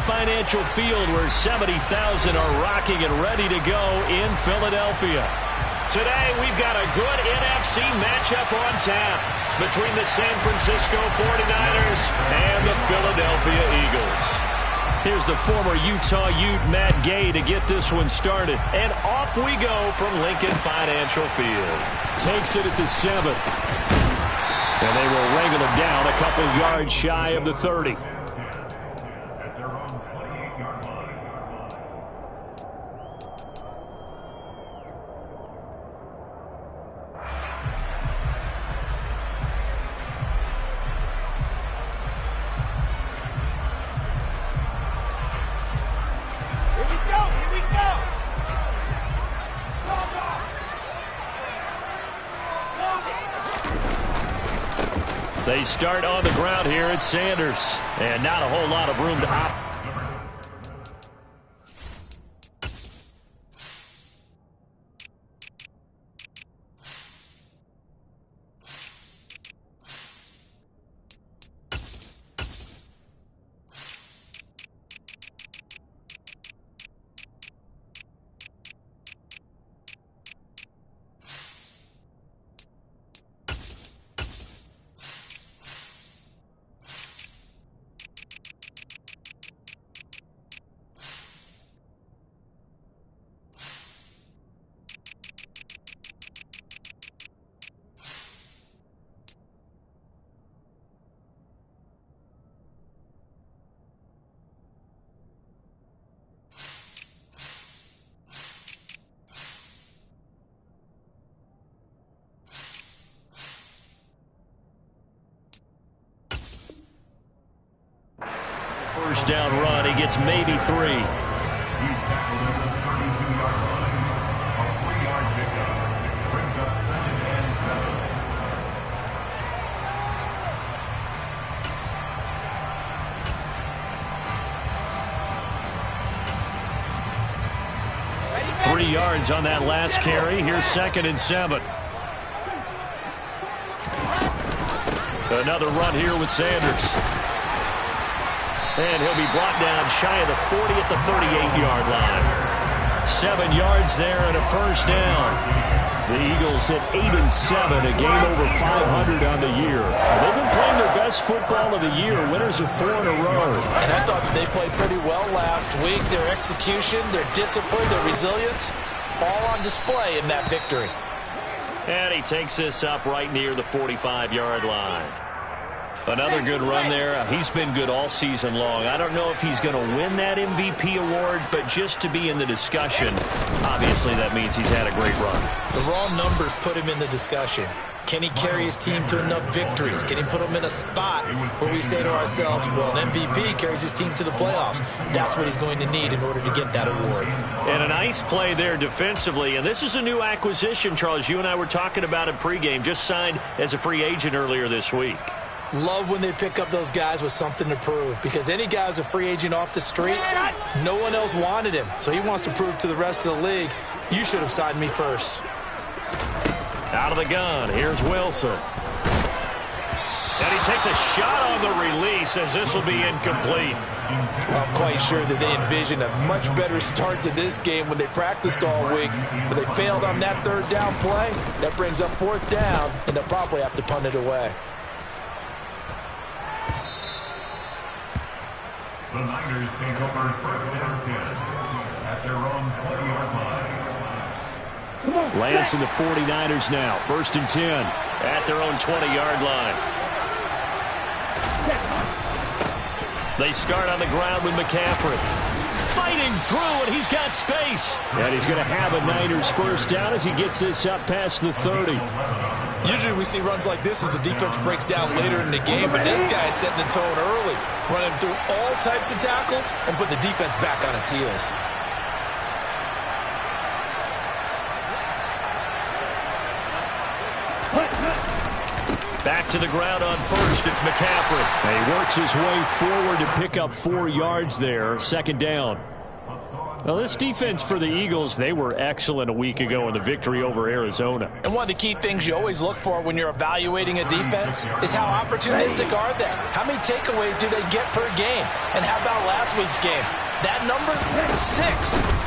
Financial Field, where 70,000 are rocking and ready to go in Philadelphia. Today, we've got a good NFC matchup on tap between the San Francisco 49ers and the Philadelphia Eagles. Here's the former Utah Ute, Matt Gay, to get this one started. And off we go from Lincoln Financial Field. Takes it at the 7. And they will wrangle him down a couple yards shy of the 30. They start on the ground here at Sanders. And not a whole lot of room to opt. First down run, he gets maybe 3. He's tackled at the 32-yard line. A 3-yard pickup. Brings up 2nd and 7. 3 yards on that last carry. Here's 2nd and 7. Another run here with Sanders. And he'll be brought down shy of the 40 at the 38-yard line. 7 yards there and a first down. The Eagles at 8-7, a game over 500 on the year. They've been playing their best football of the year, winners of 4 in a row. And I thought they played pretty well last week. Their execution, their discipline, their resilience, all on display in that victory. And he takes this up right near the 45-yard line. Another good run there. He's been good all season long. I don't know if he's going to win that MVP award, but just to be in the discussion, obviously that means he's had a great run. The raw numbers put him in the discussion. Can he carry his team to enough victories? Can he put them in a spot where we say to ourselves, well, an MVP carries his team to the playoffs. That's what he's going to need in order to get that award. And a nice play there defensively. And this is a new acquisition, Charles. You and I were talking about it pregame. Just signed as a free agent earlier this week. Love when they pick up those guys with something to prove, because any guy who's a free agent off the street, no one else wanted him. So he wants to prove to the rest of the league, you should have signed me first. Out of the gun, here's Wilson. And he takes a shot on the release as this will be incomplete. I'm quite sure that they envisioned a much better start to this game when they practiced all week, but they failed on that 3rd down play. That brings up 4th down, and they'll probably have to punt it away. The Niners take over 1st and 10 at their own 20-yard line. Lance and the 49ers now. 1st and 10 at their own 20-yard line. They start on the ground with McCaffrey. Fighting through, and he's got space. And he's going to have a Niners first down as he gets this up past the 30. Usually we see runs like this as the defense breaks down later in the game, but this guy is setting the tone early, running through all types of tackles and putting the defense back on its heels. Back to the ground on 1st. It's McCaffrey. And he works his way forward to pick up 4 yards there. 2nd down. Well, this defense for the Eagles, they were excellent a week ago in the victory over Arizona. And one of the key things you always look for when you're evaluating a defense is how opportunistic are they? How many takeaways do they get per game? And how about last week's game? That number, 6.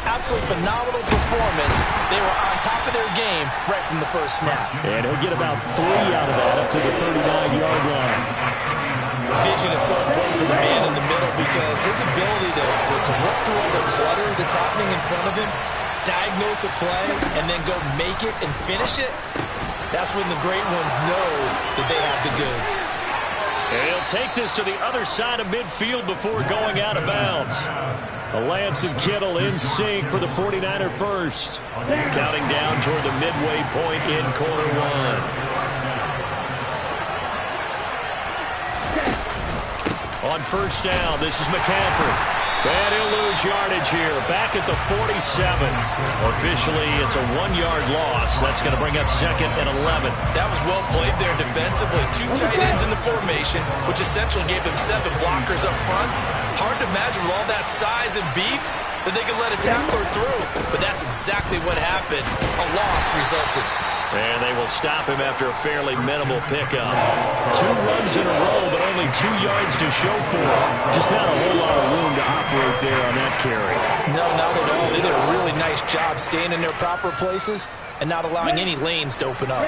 Absolutely phenomenal performance. They were on top of their game right from the first snap. And he'll get about 3 out of that up to the 39-yard line. Vision is so important for the man in the middle because his ability to look through all the clutter that's happening in front of him, diagnose a play, and then go make it and finish it, that's when the great ones know that they have the goods. And he'll take this to the other side of midfield before going out of bounds. Lance and Kittle in sync for the 49er first. Counting down toward the midway point in quarter 1. On first down, this is McCaffrey. And he'll lose yardage here. Back at the 47. Officially, it's a 1-yard loss. That's going to bring up 2nd and 11. That was well played there defensively. 2 tight ends in the formation, which essentially gave them 7 blockers up front. Hard to imagine with all that size and beef that they could let a tackler through. But that's exactly what happened. A loss resulted. And they will stop him after a fairly minimal pickup. 2 runs in a row, but only 2 yards to show for it. Just not a whole lot of room to operate there on that carry. No, not at all. They did a really nice job staying in their proper places and not allowing any lanes to open up.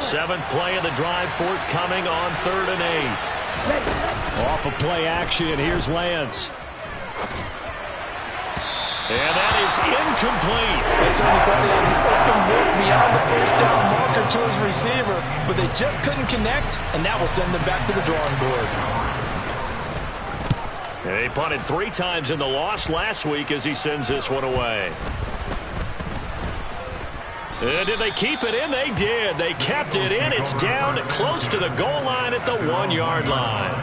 7th play of the drive forthcoming on 3rd and 8. Off of play action, here's Lance. And that is incomplete. They certainly thought he had an open look beyond the first down marker to his receiver, but they just couldn't connect, and that will send them back to the drawing board. They punted 3 times in the loss last week as he sends this one away. Did they keep it in? They did. They kept it in. It's down close to the goal line at the 1-yard line.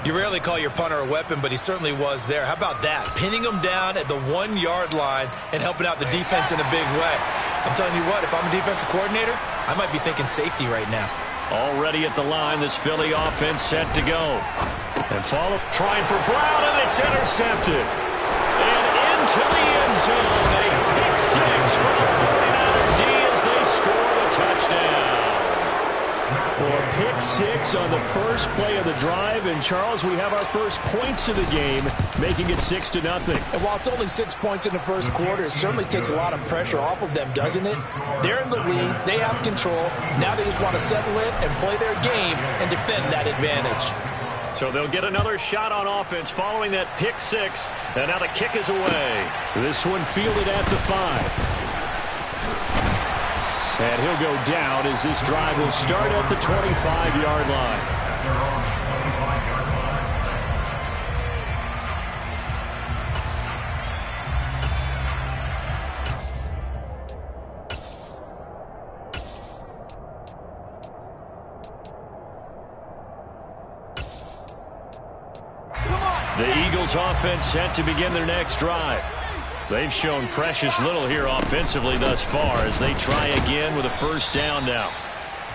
You rarely call your punter a weapon, but he certainly was there. How about that? Pinning him down at the 1-yard line and helping out the defense in a big way. I'm telling you what, if I'm a defensive coordinator, I might be thinking safety right now. Already at the line, this Philly offense set to go. And follow, trying for Brown, and it's intercepted. And into the end zone, a pick 6 for the 49er D as they score the touchdown. Well, a pick 6 on the first play of the drive, and Charles, we have our first points of the game, making it 6-0. And while it's only 6 points in the first quarter, it certainly takes a lot of pressure off of them, doesn't it? They're in the lead, they have control. Now they just want to settle in and play their game and defend that advantage. So they'll get another shot on offense following that pick 6, and now the kick is away. This one fielded at the 5. And he'll go down as this drive will start at the 25-yard line. The Eagles offense set to begin their next drive. They've shown precious little here offensively thus far as they try again with a first down now.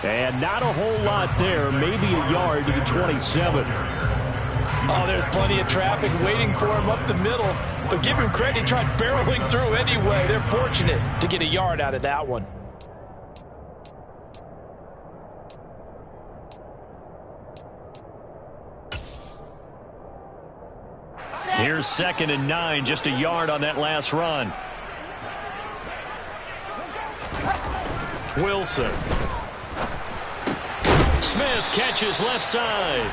And not a whole lot there, maybe a yard to the 27. Oh, there's plenty of traffic waiting for him up the middle. But give him credit, he tried barreling through anyway. They're fortunate to get a yard out of that one. Here's 2nd and 9, just a yard on that last run. Wilson. Smith catches left side.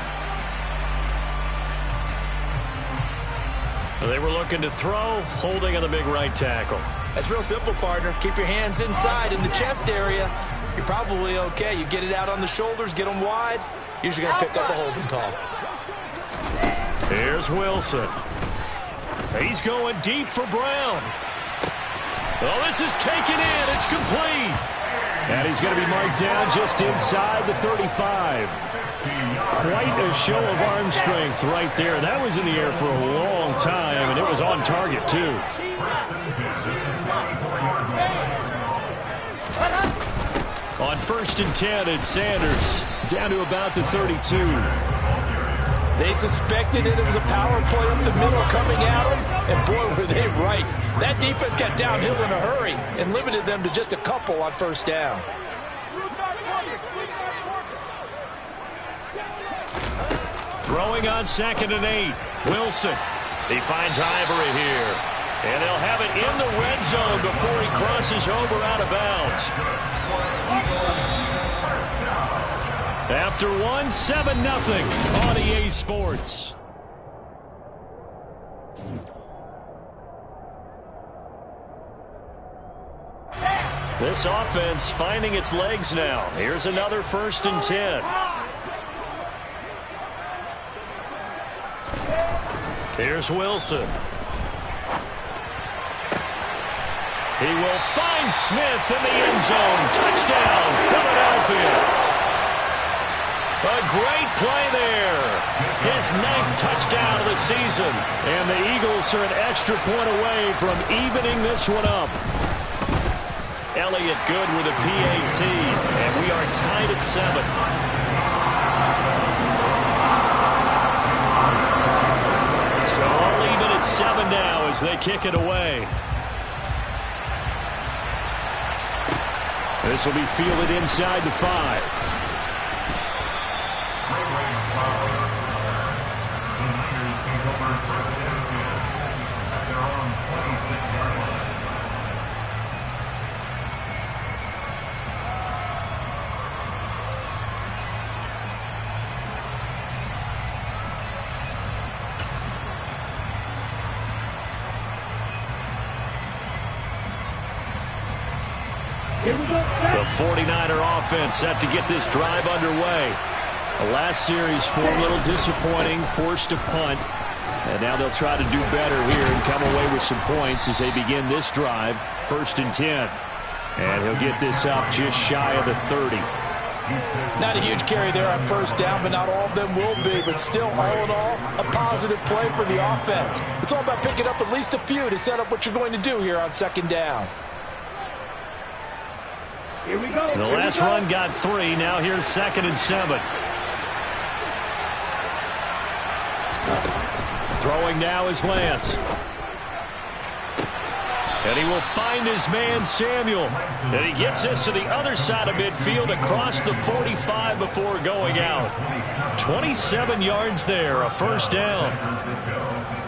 They were looking to throw, holding on the big right tackle. That's real simple, partner. Keep your hands inside in the chest area. You're probably okay. You get it out on the shoulders, get them wide. Usually going to pick up a holding call. Here's Wilson. He's going deep for Brown. Oh, this is taken in. It's complete. And he's going to be marked down just inside the 35. Quite a show of arm strength right there. That was in the air for a long time, and it was on target, too. On 1st and 10, it's Sanders down to about the 32. They suspected it was a power play up the middle coming at him, And boy, were they right. That defense got downhill in a hurry and limited them to just a couple on first down. Throwing on 2nd and 8. Wilson. He finds Ivory here. And they'll have it in the red zone before he crosses over out of bounds. After 7-0 on EA Sports. This offense finding its legs now. Here's another 1st and 10. Here's Wilson. He will find Smith in the end zone. Touchdown, Philadelphia. A great play there. His 9th touchdown of the season. And the Eagles are an extra point away from evening this one up. Elliott good with a PAT. And we are tied at 7. So all even at 7 now as they kick it away. This will be fielded inside the 5. The 49er offense set to get this drive underway. The last series, 4 a little disappointing, forced a punt. And now they'll try to do better here and come away with some points as they begin this drive, 1st and 10. And he'll get this up just shy of the 30. Not a huge carry there on first down, but not all of them will be. But still, all in all, a positive play for the offense. It's all about picking up at least a few to set up what you're going to do here on 2nd down. Here we go. The last run got 3. Now here's 2nd and 7. Throwing now is Lance. And he will find his man, Samuel. And he gets this to the other side of midfield across the 45 before going out. 27 yards there, a 1st down.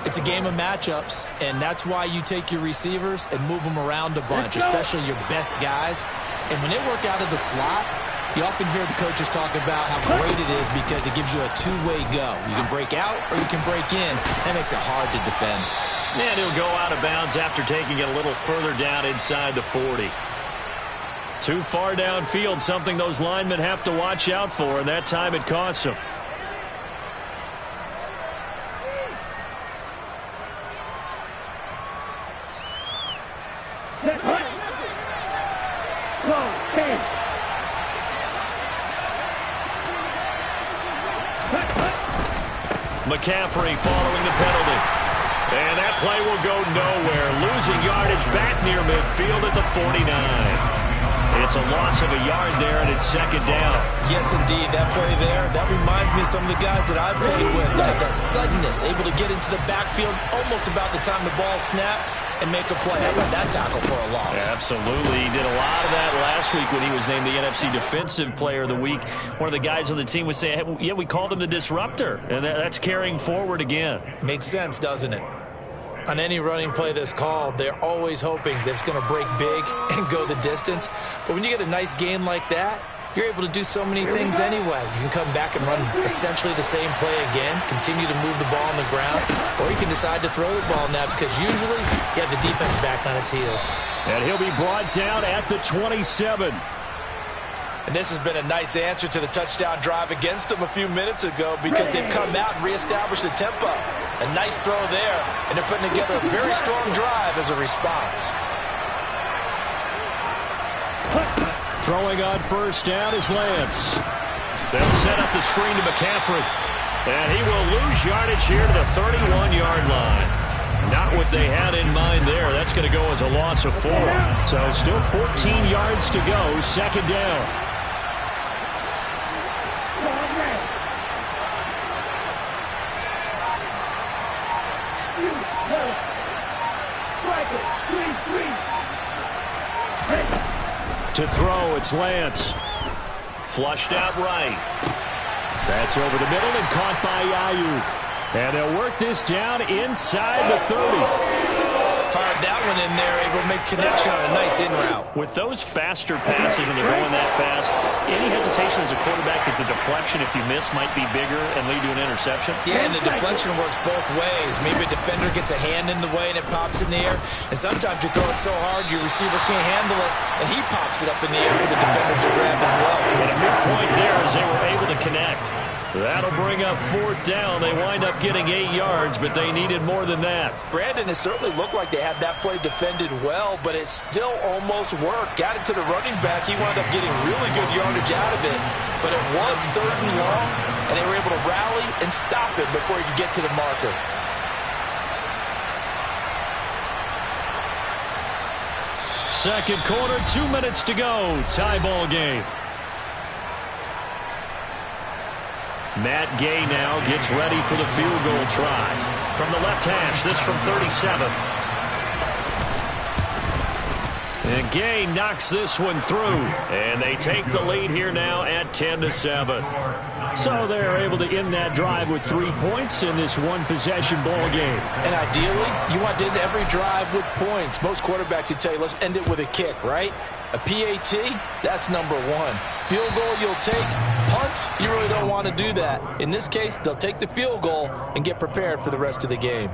It's a game of matchups, and that's why you take your receivers and move them around a bunch, especially your best guys. And when they work out of the slot, you often hear the coaches talk about how great it is because it gives you a two-way go. You can break out or you can break in. That makes it hard to defend. And he'll go out of bounds after taking it a little further down inside the 40. Too far downfield, something those linemen have to watch out for, and that time it costs them. McCaffrey following the penalty. And that play will go nowhere. Losing yardage back near midfield at the 49. It's a loss of a yard there, and it's 2nd down. Yes, indeed. That play there, that reminds me of some of the guys that I've played with. They have that suddenness, able to get into the backfield almost about the time the ball snapped and make a play. How about that tackle for a loss? Yeah, absolutely. He did a lot of that last week when he was named the NFC Defensive Player of the Week. One of the guys on the team was saying, hey, yeah, we called him the disruptor, and that's carrying forward again. Makes sense, doesn't it? On any running play that's called, they're always hoping that it's going to break big and go the distance. But when you get a nice game like that, you're able to do so many things anyway. You can come back and run essentially the same play again, continue to move the ball on the ground, or you can decide to throw the ball now because usually you have the defense back on its heels. And he'll be brought down at the 27. And this has been a nice answer to the touchdown drive against them a few minutes ago because they've come out and reestablished the tempo. A nice throw there, and they're putting together a very strong drive as a response. Throwing on first down is Lance. They'll set up the screen to McCaffrey. And he will lose yardage here to the 31-yard line. Not what they had in mind there. That's going to go as a loss of 4. So still 14 yards to go, 2nd down. To throw, it's Lance. Flushed out right. That's over the middle and caught by Ayuk. And they'll work this down inside the 30. Fired that one in there, able to make connection on a nice in route. With those faster passes and they're going that fast, any hesitation as a quarterback that the deflection, if you miss, might be bigger and lead to an interception? Yeah, and the deflection works both ways. Maybe a defender gets a hand in the way and it pops in the air. And sometimes you throw it so hard your receiver can't handle it, and he pops it up in the air for the defenders to grab as well. But a big point there as they were able to connect. That'll bring up 4th down. They wind up getting 8 yards, but they needed more than that. Brandon, it certainly looked like they had that play defended well, but it still almost worked. Got it to the running back. He wound up getting really good yardage out of it, but it was 3rd and long, and they were able to rally and stop it before he could get to the marker. Second quarter, 2 minutes to go. Tie ball game. Matt Gay now gets ready for the field goal try. From the left hash, this from 37. And Gay knocks this one through. And they take the lead here now at 10-7. So they're able to end that drive with 3 points in this one-possession ball game. And ideally, you want to end every drive with points. Most quarterbacks would tell you, let's end it with a kick, right? A PAT, that's number 1. Field goal you'll take. Punts, you really don't want to do that. In this case, they'll take the field goal and get prepared for the rest of the game.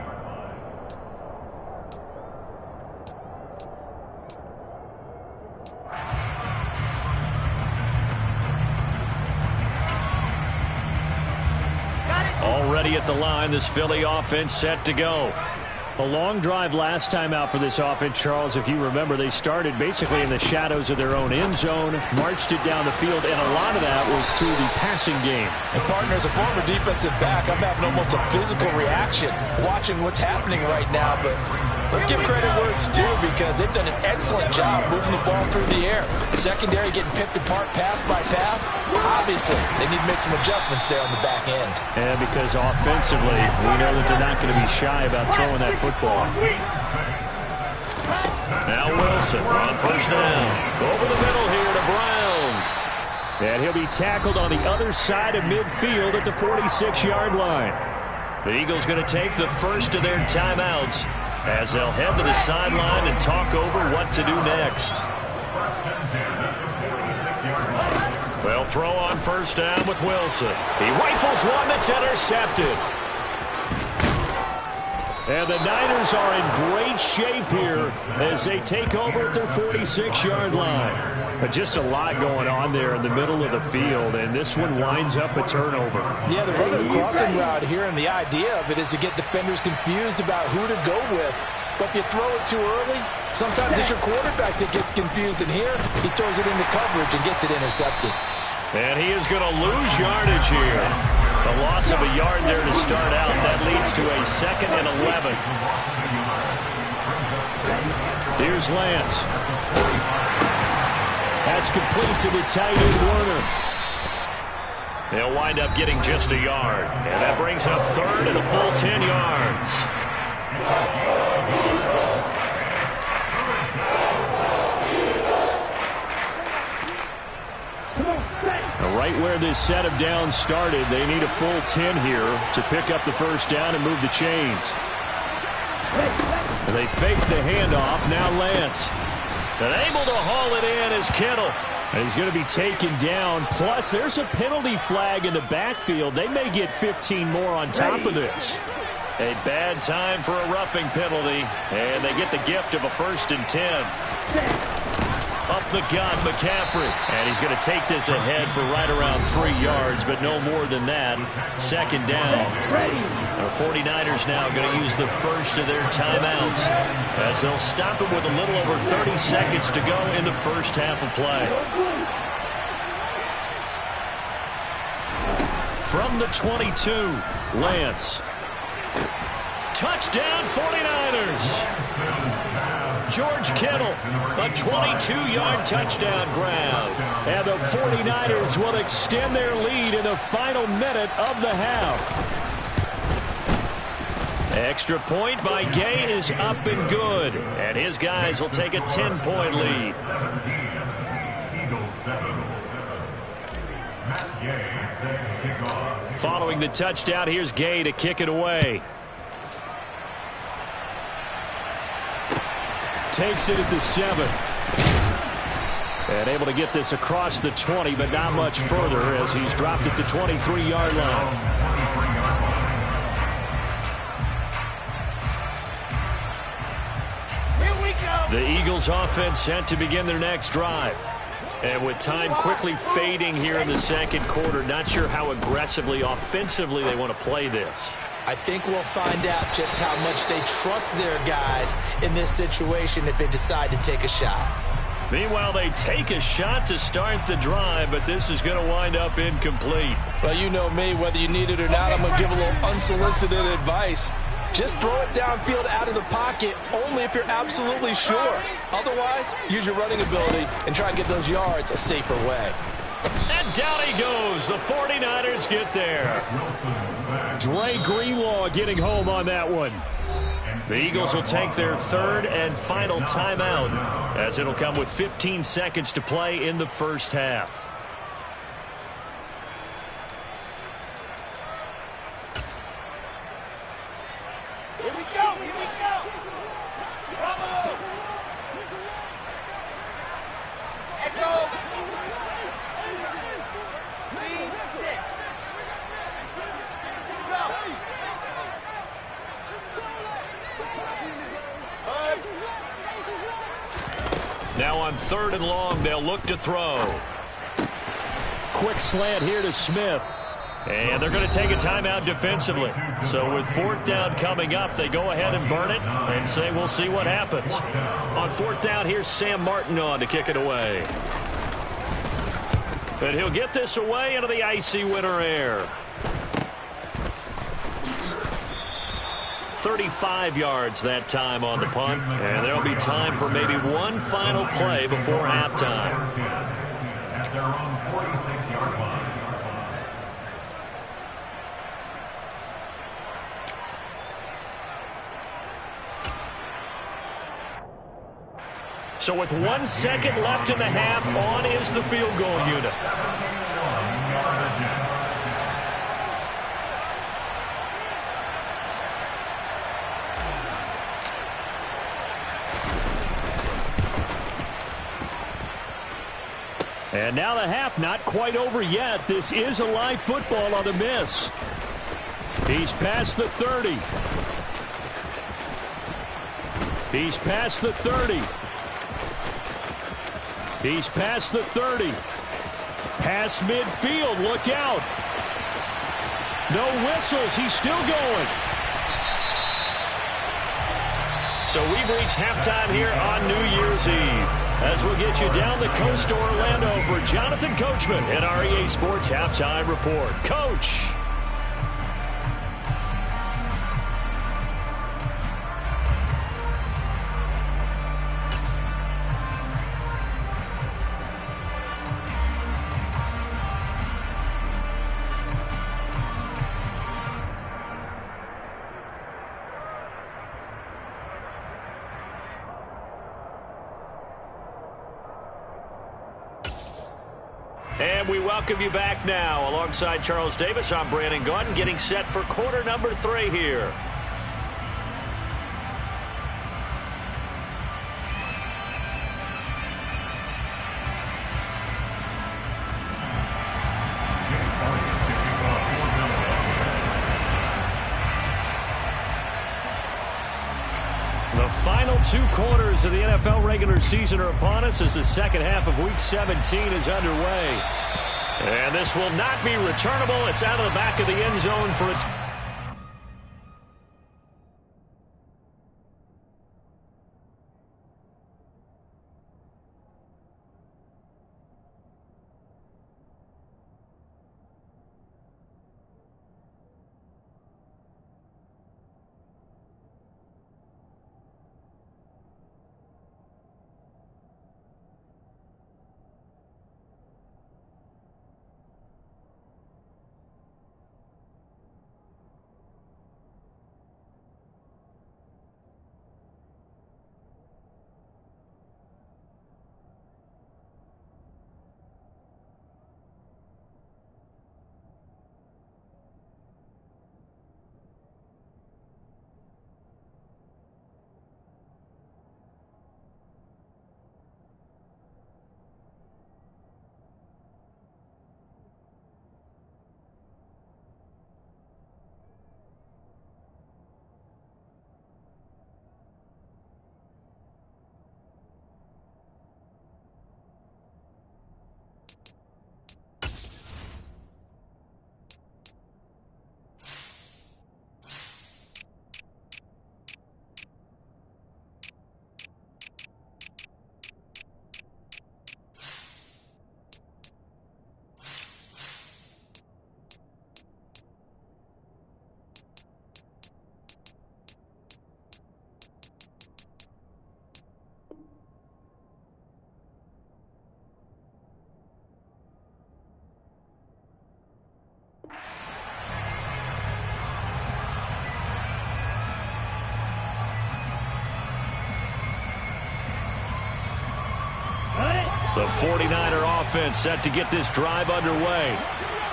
Already at the line, this Philly offense set to go. A long drive last time out for this offense, Charles. If you remember, they started basically in the shadows of their own end zone, marched it down the field, and a lot of that was through the passing game. And partner, as a former defensive back, I'm having almost a physical reaction watching what's happening right now. But let's give credit where it's due, because they've done an excellent job moving the ball through the air. Secondary getting picked apart pass by pass. Obviously, they need to make some adjustments there on the back end. And because offensively, we know that they're not going to be shy about throwing that football. Now Wilson on 1st down. Over the middle here to Brown. And he'll be tackled on the other side of midfield at the 46-yard line. The Eagles going to take the first of their timeouts as they'll head to the sideline and talk over what to do next. They'll throw on 1st down with Wilson. He rifles one that's intercepted. And the Niners are in great shape here as they take over at their 46-yard line. But just a lot going on there in the middle of the field, and this one winds up a turnover. Yeah, they're running a crossing route here, and the idea of it is to get defenders confused about who to go with. But if you throw it too early, sometimes it's your quarterback that gets confused, and here he throws it into coverage and gets it intercepted. And he is going to lose yardage here. A loss of a yard there to start out. That leads to a 2nd and 11. Here's Lance. That's complete to the tight end Werner. They'll wind up getting just a yard. And that brings up 3rd and a full 10 yards. Right where this set of downs started, they need a full 10 here to pick up the 1st down and move the chains. And they fake the handoff. Now Lance. And able to haul it in is Kittle. And he's going to be taken down. Plus, there's a penalty flag in the backfield. They may get 15 more on top of this. A bad time for a roughing penalty. And they get the gift of a 1st and 10. Up the gut, McCaffrey. And he's going to take this ahead for right around 3 yards, but no more than that. 2nd down. Our 49ers now going to use the first of their timeouts as they'll stop it with a little over 30 seconds to go in the first half of play. From the 22, Lance. Touchdown 49ers. George Kittle, a 22-yard touchdown grab. And the 49ers will extend their lead in the final minute of the half. Extra point by Gay is up and good. And his guys will take a 10-point lead. 17. Eagles 7. Matt Gay set to kick off. Following the touchdown, here's Gay to kick it away. Takes it at the 7. And able to get this across the 20, but not much further as he's dropped it to 23-yard line. The Eagles offense set to begin their next drive. And with time quickly fading here in the second quarter, not sure how aggressively, offensively they want to play this. I think we'll find out just how much they trust their guys in this situation if they decide to take a shot. Meanwhile, they take a shot to start the drive, but this is going to wind up incomplete. Well, you know me, whether you need it or not, I'm going to give a little unsolicited advice. Just throw it downfield out of the pocket only if you're absolutely sure. Otherwise, use your running ability and try and get those yards a safer way. And down he goes. The 49ers get there. Dre Greenlaw getting home on that one. The Eagles will take their third and final timeout as it'll come with 15 seconds to play in the first half. Here we go, here we go. Bravo. Echo. C6. Go. Buzz. Now on 3rd and long, they'll look to throw. Quick slant here to Smith. And they're going to take a timeout defensively. So with 4th down coming up, they go ahead and burn it and say we'll see what happens. On 4th down, here's Sam Martin on to kick it away. And he'll get this away into the icy winter air. 35 yards that time on the punt. And there'll be time for maybe one final play before halftime. At their own 46-yard line. So with 1 second left in the half, on is the field goal unit. And now the half not quite over yet. This is a live football on the miss. He's past the 30. He's past the 30. He's past the 30. Past midfield. Look out. No whistles. He's still going. So we've reached halftime here on New Year's Eve. As we'll get you down the coast to Orlando for Jonathan Coachman and our EA Sports Halftime Report. Coach. And we welcome you back now. Alongside Charles Davis, I'm Brandon Gaudin, getting set for quarter number 3 here. The final 2 quarters of the NFL regular season are upon us as the second half of Week 17 is underway. And this will not be returnable. It's out of the back of the end zone for a The 49er offense set to get this drive underway.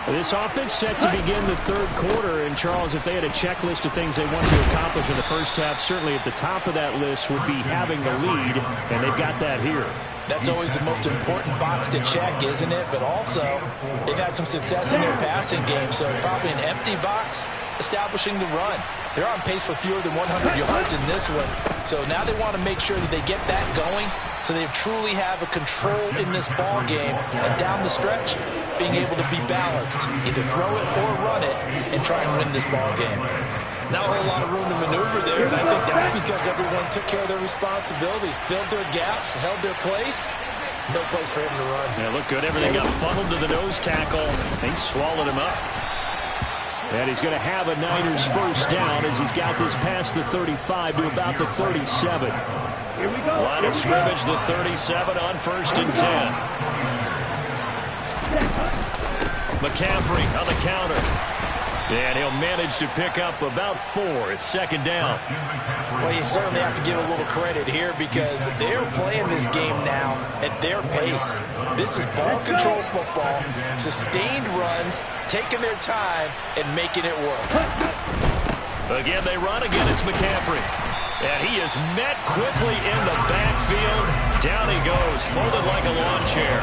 This offense set to begin the third quarter. And, Charles, if they had a checklist of things they wanted to accomplish in the first half, certainly at the top of that list would be having the lead, and they've got that here. That's always the most important box to check, isn't it? But also, they've had some success in their passing game, so probably an empty box establishing the run. They're on pace for fewer than 100 yards in this one, so now they want to make sure that they get that going so they truly have a control in this ball game, and down the stretch, being able to be balanced, either throw it or run it, and try and win this ball game. Not a whole lot of room to maneuver there, and I think that's because everyone took care of their responsibilities, filled their gaps, held their place. No place for him to run. Yeah, looked good. Everything got funneled to the nose tackle. He swallowed him up. And he's going to have a Niners first down as he's got this past the 35 to about the 37. Here we go. Line of scrimmage, the 37 on 1st and 10. McCaffrey on the counter. And he'll manage to pick up about 4. It's 2nd down. Well, you certainly have to give a little credit here because they're playing this game now at their pace. This is ball control football, sustained runs, taking their time, and making it work. Again, they run. Again, it's McCaffrey. And he is met quickly in the backfield. Down he goes, folded like a lawn chair.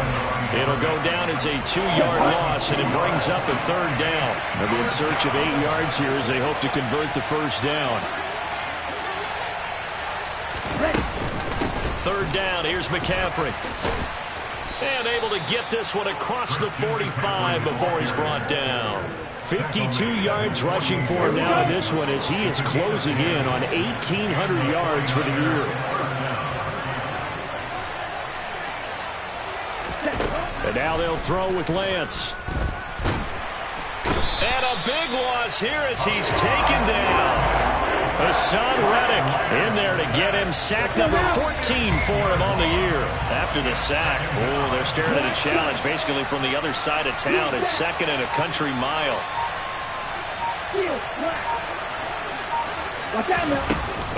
It'll go down as a 2-yard loss, and it brings up a 3rd down. They'll be in search of 8 yards here as they hope to convert the first down. 3rd down, here's McCaffrey. And able to get this one across the 45 before he's brought down. 52 yards rushing for him now in this one as he is closing in on 1,800 yards for the year. And now they'll throw with Lance. And a big loss here as he's taken down. Hassan Reddick in there to get him. Sack number 14 for him on the year. After the sack, oh, they're staring at a challenge basically from the other side of town. It's 2nd and a country mile.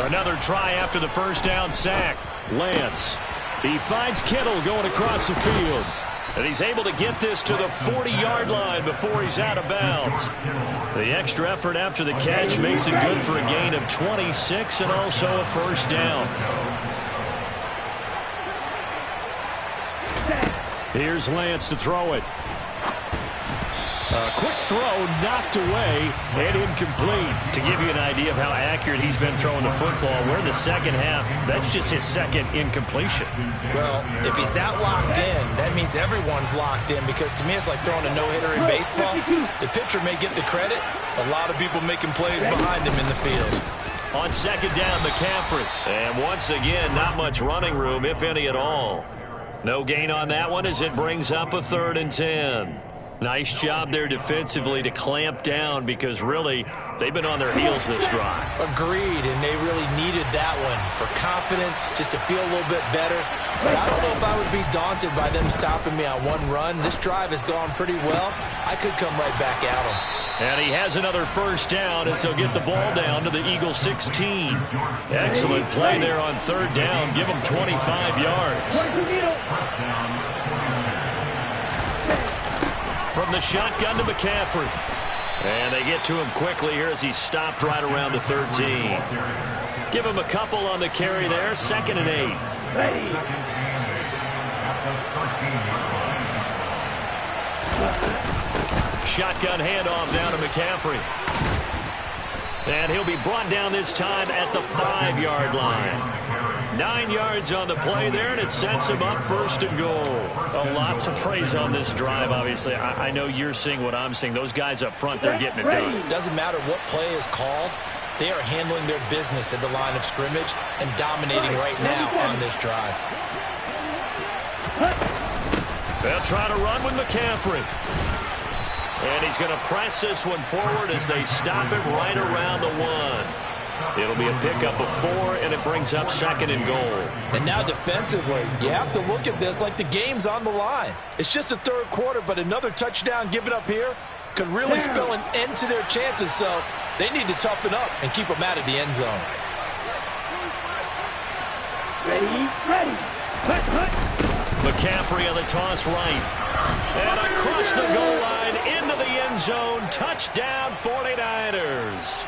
Another try after the first down sack. Lance. He finds Kittle going across the field. And he's able to get this to the 40-yard line before he's out of bounds. The extra effort after the catch makes it good for a gain of 26 and also a first down. Here's Lance to throw it. A quick throw knocked away and incomplete. To give you an idea of how accurate he's been throwing the football, we're in the second half. That's just his 2nd incompletion. Well, if he's that locked in, that means everyone's locked in because to me it's like throwing a no-hitter in baseball. The pitcher may get the credit. A lot of people making plays behind him in the field. On 2nd down, McCaffrey. And once again, not much running room, if any at all. No gain on that one as it brings up a 3rd and 10. Nice job there defensively to clamp down because really they've been on their heels this drive. Agreed, and they really needed that one for confidence, just to feel a little bit better. But I don't know if I would be daunted by them stopping me on one run. This drive has gone pretty well. I could come right back at them. And he has another first down as he'll get the ball down to the Eagles 16. Excellent play there on 3rd down. Give him 25 yards. From the shotgun to McCaffrey. And they get to him quickly here as he stopped right around the 13. Give him a couple on the carry there. 2nd and 8. Ready. Shotgun handoff down to McCaffrey. And he'll be brought down this time at the 5-yard line. 9 yards on the play there, and it sets him up 1st and goal. A lot to praise on this drive, obviously. I know you're seeing what I'm seeing. Those guys up front, they're getting it done. Doesn't matter what play is called. They are handling their business at the line of scrimmage and dominating right now on this drive. They'll try to run with McCaffrey. And he's going to press this one forward as they stop it right around the 1. It'll be a pickup of 4, and it brings up 2nd and goal. And now defensively, you have to look at this like the game's on the line. It's just the 3rd quarter, but another touchdown given up here could really spell an end to their chances, so they need to toughen up and keep them out of the end zone. Ready, ready. Cut, cut. McCaffrey on the toss right. And across the goal line into the end zone. Touchdown 49ers.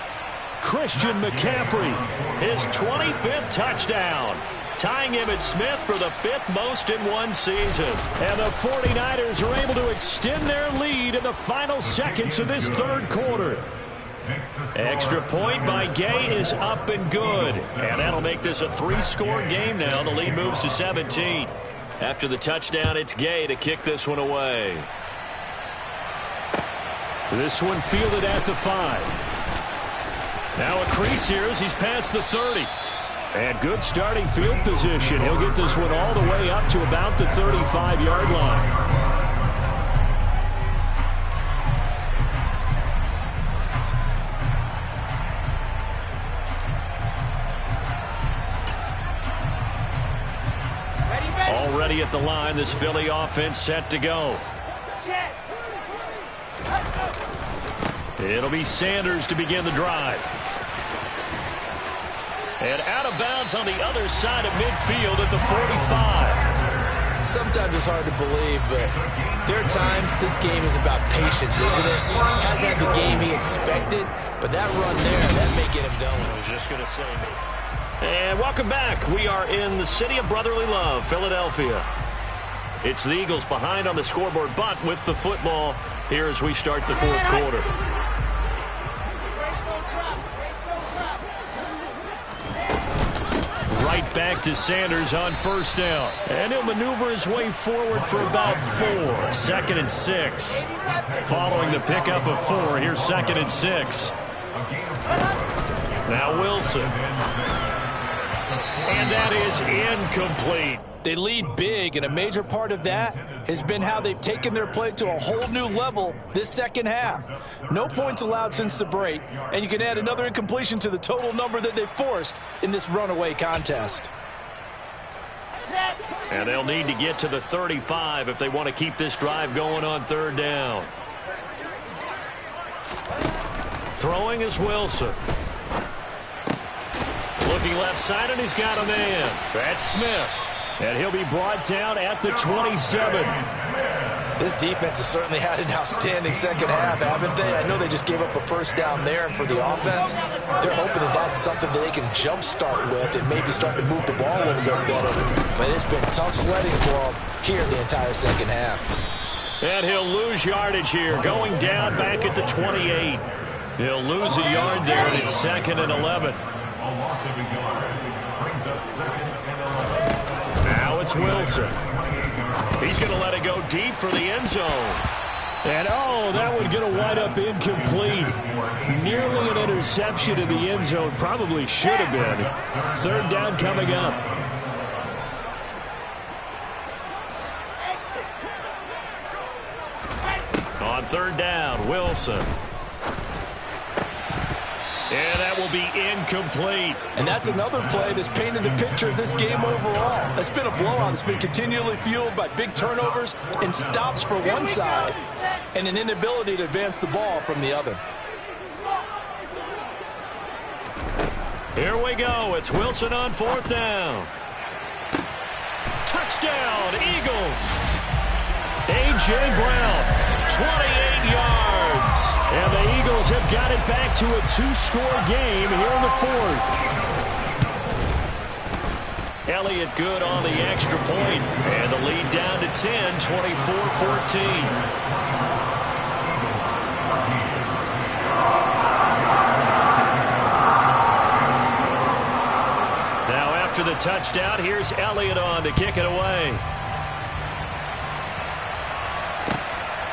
Christian McCaffrey, his 25th touchdown, tying Emmitt Smith for the 5th most in one season. And the 49ers are able to extend their lead in the final seconds of this third quarter. Extra point by Gay is up and good. And that'll make this a 3-score game now. The lead moves to 17. After the touchdown, it's Gay to kick this one away. This one fielded at the 5. Now a crease here as he's past the 30. And good starting field position. He'll get this one all the way up to about the 35-yard line. Already at the line, this Philly offense set to go. It'll be Sanders to begin the drive. And out of bounds on the other side of midfield at the 45. Sometimes it's hard to believe, but there are times this game is about patience, isn't it? Has had the game he expected, but that run there, that may get him going. I was just going to say. And welcome back. We are in the city of brotherly love, Philadelphia. It's the Eagles behind on the scoreboard, but with the football here as we start the fourth quarter. Right back to Sanders on first down. And he'll maneuver his way forward for about 4. 2nd and 6. Following the pickup of 4, here's 2nd and 6. Now Wilson. And that is incomplete. They lead big, and a major part of that has been how they've taken their play to a whole new level this second half. No points allowed since the break, and you can add another incompletion to the total number that they've forced in this runaway contest. And they'll need to get to the 35 if they want to keep this drive going on third down. Throwing is Wilson. Looking left side, and he's got a man. That's Smith. And he'll be brought down at the 27. This defense has certainly had an outstanding second half, haven't they? I know they just gave up a first down there, and for the offense, they're hoping that that's something that they can jumpstart with and maybe start to move the ball a little bit better. But it's been tough sledding for them here the entire second half. And he'll lose yardage here, going down back at the 28. He'll lose a yard there, and it's 2nd and 11. Now it's Wilson. He's going to let it go deep for the end zone. And, oh, that one going to wind up incomplete. Nearly an interception in the end zone. Probably should have been. Third down coming up. On third down, Wilson. And that will be incomplete. And that's another play that's painted the picture of this game overall. It's been a blowout. It's been continually fueled by big turnovers and stops for one side and an inability to advance the ball from the other. Here we go. It's Wilson on fourth down. Touchdown, Eagles. A.J. Brown, 28 yards. And the Eagles have got it back to a 2-score game here in the fourth. Elliott good on the extra point. And the lead down to 10, 24-14. Now after the touchdown, here's Elliott on to kick it away.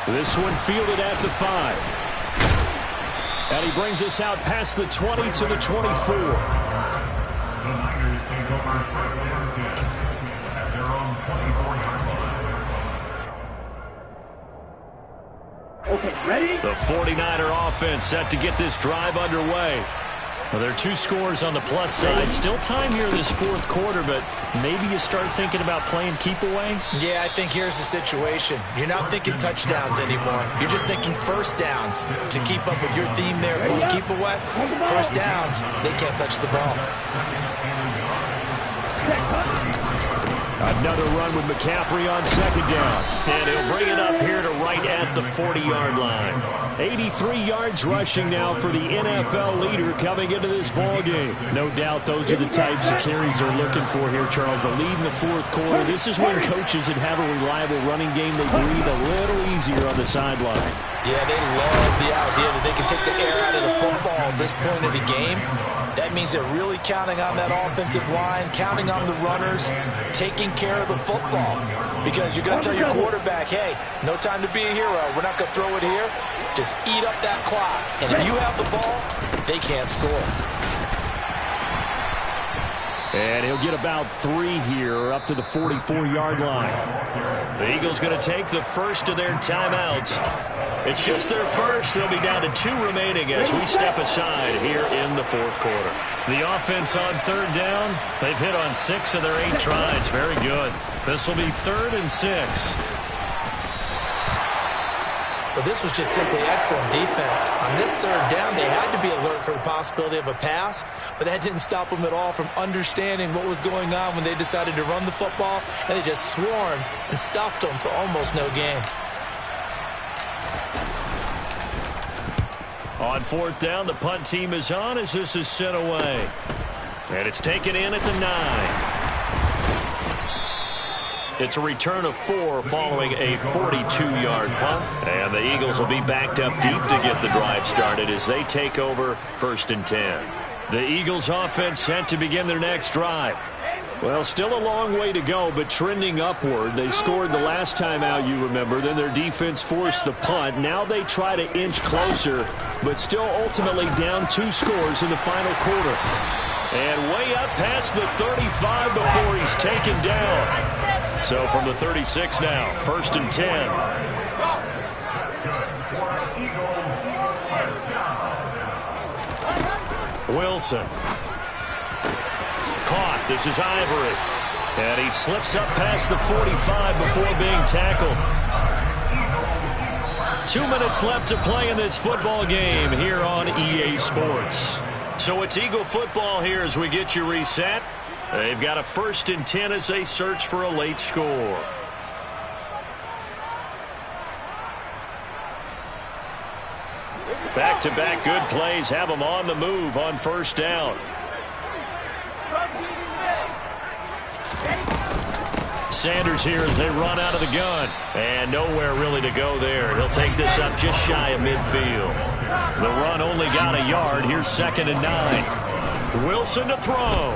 This one fielded at the 5. And he brings us out past the 20 to the 24. The Niners take over first and 10 at their own 24-yard line. Okay, ready? The 49er offense set to get this drive underway. Well, there are 2 scores on the plus side. Still time here in this fourth quarter, but maybe you start thinking about playing keep away? Yeah, I think here's the situation. You're not thinking touchdowns anymore. You're just thinking first downs to keep up with your theme there. Play keep away. First downs, they can't touch the ball. Another run with McCaffrey on second down. And he'll bring it up here to right at the 40-yard line. 83 yards rushing now for the NFL leader coming into this ball game. No doubt those are the types of carries they're looking for here, Charles. The lead in the fourth quarter. This is when coaches that have a reliable running game, they breathe a little easier on the sideline. Yeah, they love the idea that they can take the air out of the football at this point of the game. That means they're really counting on that offensive line, counting on the runners, taking care of the football. Because you're going to tell your quarterback, hey, no time to be a hero. We're not going to throw it here. Just eat up that clock. And if you have the ball, they can't score. And he'll get about 3 here up to the 44-yard line. The Eagles going to take the first of their timeouts. It's just their first. They'll be down to 2 remaining as we step aside here in the fourth quarter. The offense on third down. They've hit on 6 of their 8 tries. Very good. This will be 3rd and 6. But this was just simply excellent defense. On this third down, they had to be alert for the possibility of a pass, but that didn't stop them at all from understanding what was going on when they decided to run the football, and they just swarmed and stuffed them for almost no gain. On fourth down, the punt team is on as this is sent away. And it's taken in at the 9. It's a return of 4 following a 42-yard punt. And the Eagles will be backed up deep to get the drive started as they take over 1st and 10. The Eagles offense set to begin their next drive. Well, still a long way to go, but trending upward. They scored the last time out, you remember. Then their defense forced the punt. Now they try to inch closer, but still ultimately down 2 scores in the final quarter. And way up past the 35 before he's taken down. So from the 36 now, 1st and 10. Wilson. Caught. This is Ivory. And he slips up past the 45 before being tackled. 2 minutes left to play in this football game here on EA Sports. So it's Eagle football here as we get you reset. They've got a 1st and 10 as they search for a late score. Back-to-back good plays have them on the move on 1st down. Sanders here as they run out of the gun. And nowhere really to go there. He'll take this up just shy of midfield. The run only got a yard. Here's 2nd and 9. Wilson to throw.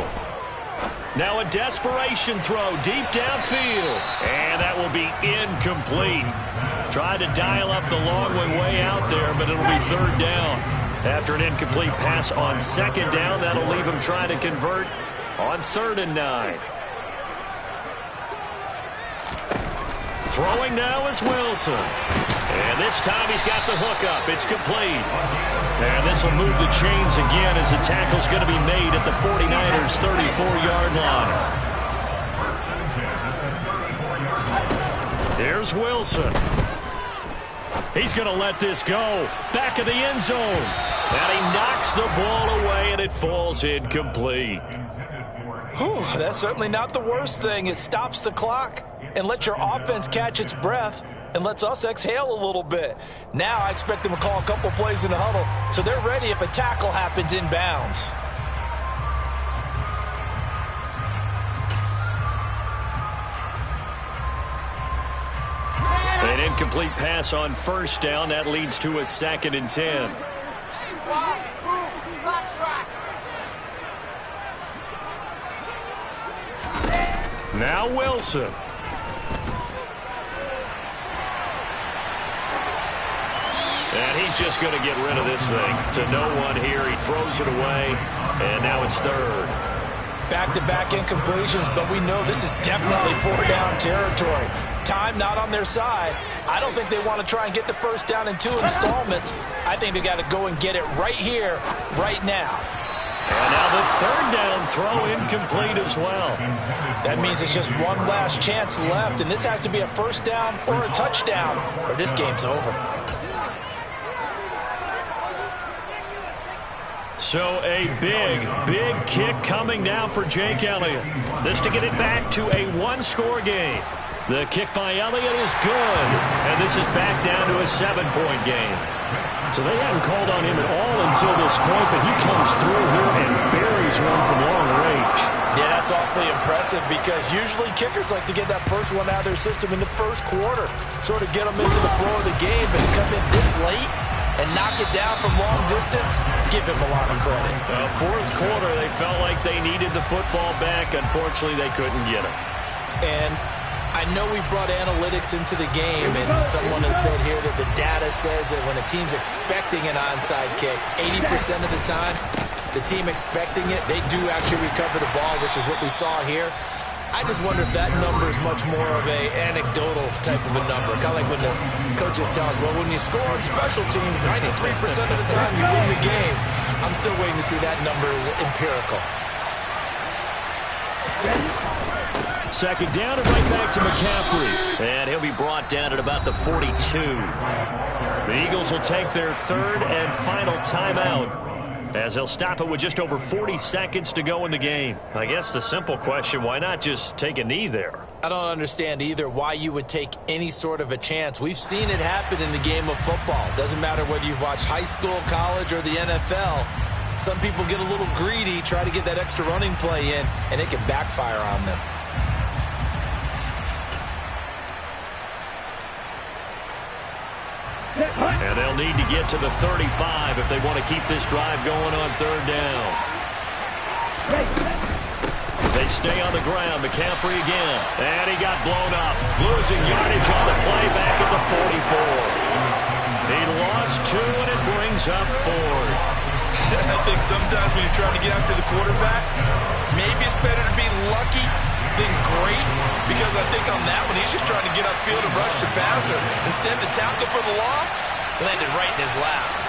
Now a desperation throw deep downfield. And that will be incomplete. Tried to dial up the long way out there, but it'll be 3rd down. After an incomplete pass on 2nd down, that'll leave him trying to convert on 3rd and 9. Throwing now is Wilson. And this time he's got the hook up. It's complete. And this will move the chains again as the tackle's going to be made at the 49ers' 34-yard line. Here's Wilson. He's going to let this go. Back of the end zone. And he knocks the ball away, and it falls incomplete. Whew, that's certainly not the worst thing. It stops the clock and lets your offense catch its breath and lets us exhale a little bit. Now I expect them to call a couple plays in the huddle so they're ready if a tackle happens inbounds. An incomplete pass on 1st down. That leads to a 2nd and 10. Now Wilson. And he's just going to get rid of this thing to no one here. He throws it away, and now it's 3rd. Back-to-back incompletions, but we know this is definitely 4-down territory. Time not on their side. I don't think they want to try and get the 1st down in 2 installments. I think they got to go and get it right here, right now. And now the 3rd down throw incomplete as well. That means it's just one last chance left, and this has to be a 1st down or a touchdown, or this game's over. So a big kick coming now for Jake Elliott. This to get it back to a one-score game. The kick by Elliott is good, and this is back down to a 7-point game. So they hadn't called on him at all until this point, but he comes through here and buries one from long range. Yeah, that's awfully impressive because usually kickers like to get that first one out of their system in the first quarter, sort of get them into the flow of the game, but to come in this late and knock it down from long distance, give him a lot of credit. Fourth quarter, they felt like they needed the football back. Unfortunately, they couldn't get it. And I know we brought analytics into the game, and someone has said here that the data says that when a team's expecting an onside kick, 80% of the time, the team expecting it, they do actually recover the ball, which is what we saw here. I just wonder if that number is much more of a anecdotal type of a number. Kind of like when the coaches tell us, well, when you score on special teams, 93% of the time you win the game. I'm still waiting to see that number is empirical. Second down and right back to McCaffrey. And he'll be brought down at about the 42. The Eagles will take their third and final timeout, as they'll stop it with just over 40 seconds to go in the game. I guess the simple question, why not just take a knee there? I don't understand either why you would take any sort of a chance. We've seen it happen in the game of football. Doesn't matter whether you've watched high school, college, or the NFL. Some people get a little greedy, try to get that extra running play in, and it can backfire on them. And they'll need to get to the 35 if they want to keep this drive going on third down. They stay on the ground. McCaffrey again. And he got blown up. Losing yardage on the play back at the 44. He lost 2, and it brings up 4th. I think sometimes when you're trying to get after the quarterback, maybe it's better to be lucky than great, because I think on that one he's just trying to get upfield and rush the passer. Instead, the tackle for the loss landed right in his lap.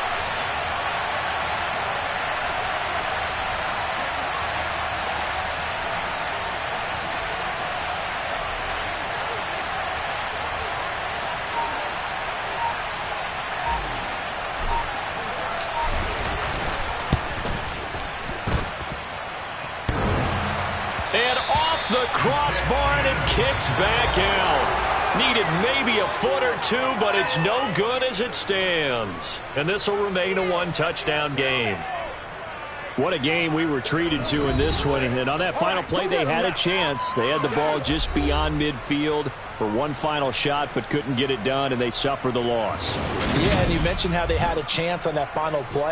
And off the crossbar, and it kicks back out. Needed maybe a foot or two, but it's no good as it stands. And this will remain a one-touchdown game. What a game we were treated to in this one. And on that final play, they had a chance. They had the ball just beyond midfield for one final shot, but couldn't get it done, and they suffered the loss. Yeah, and you mentioned how they had a chance on that final play.